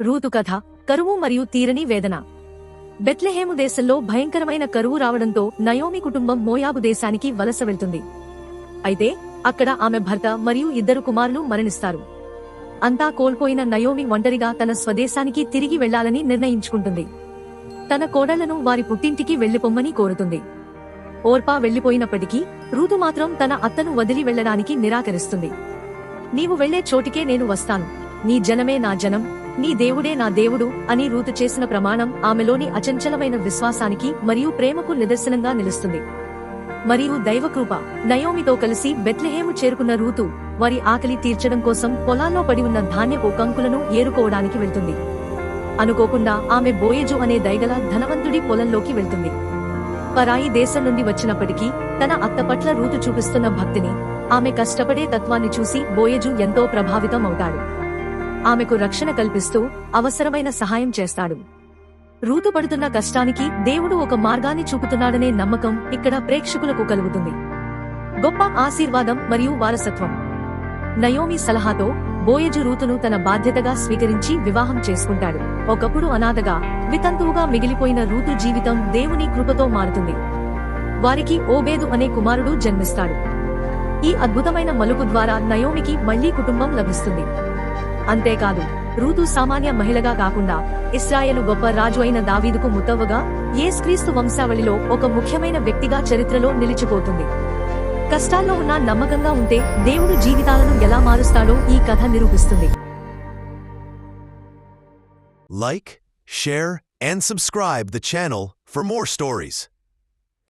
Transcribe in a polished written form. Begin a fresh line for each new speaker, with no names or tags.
Ruth కథ, కరువు మరియు తీరని వేదన. బెత్లెహేము దేశంలో భయంకరమైన కరువు రావడంతో నయోమి కుటుంబం మోయాబు దేశానికి వలస వెళ్తుంది. అయితే అక్కడ ఆమె భర్త మరియు 2 కుమారులు మరణిస్తారు. అంతా కోల్పోయిన నయోమి ఒంటరిగా తన స్వదేశానికి తిరిగి వెళ్లాలని నిర్ణయించుకుంటుంది. తన కోడళ్లను వారి పుట్టింటికి వెళ్లిపొమ్మని కోరుతుంది. ఓర్పా వెళ్లిపోయినప్పటికీ రూతు మాత్రం తన అత్తను వదిలి వెళ్లడానికి నిరాకరిస్తుంది. నీవు వెళ్లే చోటికే నేను వస్తాను, నీ జనమే నా జనం, నీ దేవుడే నా దేవుడు అని రూతు చేసిన ప్రమాణం ఆమెలోని అచంచలమైన విశ్వాసానికి మరియు ప్రేమకు నిదర్శనంగా నిలుస్తుంది. మరియు దైవకృప. నయోమితో కలిసి బెత్లెహేము చేరుకున్న రూతు వారి ఆకలి తీర్చడం కోసం పొలాల్లో పడి ఉన్న ధాన్యపు కంకులను ఏరుకోవడానికి వెళ్తుంది. అనుకోకుండా ఆమె బోయజు అనే దయగల ధనవంతుడి పొలంలోకి వెళ్తుంది. పరాయి దేశం నుండి వచ్చినప్పటికీ తన అత్త పట్ల రూతు చూపిస్తున్న భక్తిని, ఆమె కష్టపడే తత్వాన్ని చూసి బోయజు ఎంతో ప్రభావితం అవుతాడు. ఆమెకు రక్షణ కల్పిస్తూ అవసరమైన సహాయం చేస్తాడు. రూతు పడుతున్న కష్టానికి దేవుడు ఒక మార్గాన్ని చూపుతున్నాడనే నమ్మకం ఇక్కడ ప్రేక్షకులకు కలుగుతుంది. గొప్ప ఆశీర్వాదం మరియు వారసత్వం. నయోమి సలహాతో బోయజు రూతును తన బాధ్యతగా స్వీకరించి వివాహం చేసుకుంటాడు. ఒకప్పుడు అనాథగా, వితంతువుగా మిగిలిపోయిన రూతు జీవితం దేవుని కృపతో మారుతుంది. వారికి ఓబేదు అనే కుమారుడు జన్మిస్తాడు. ఈ అద్భుతమైన మలుపు ద్వారా నయోమికి మళ్లీ కుటుంబం లభిస్తుంది. అంతేకాదు, రూతు సామాన్య మహిళగా కాకుండా ఇశ్రాయేలు గొప్ప రాజు అయిన దావీదుకు ముత్తవ్వగా, యేసుక్రీస్తు వంశావళిలో ఒక ముఖ్యమైన వ్యక్తిగా చరిత్రలో నిలిచిపోతుంది. కష్టాల్లో ఉన్న నమ్మకంగా ఉంటే దేవుడు జీవితాలను ఎలా మారుస్తాడో ఈ కథ నిరూపిస్తుంది.
Like, share, and subscribe the channel for more stories.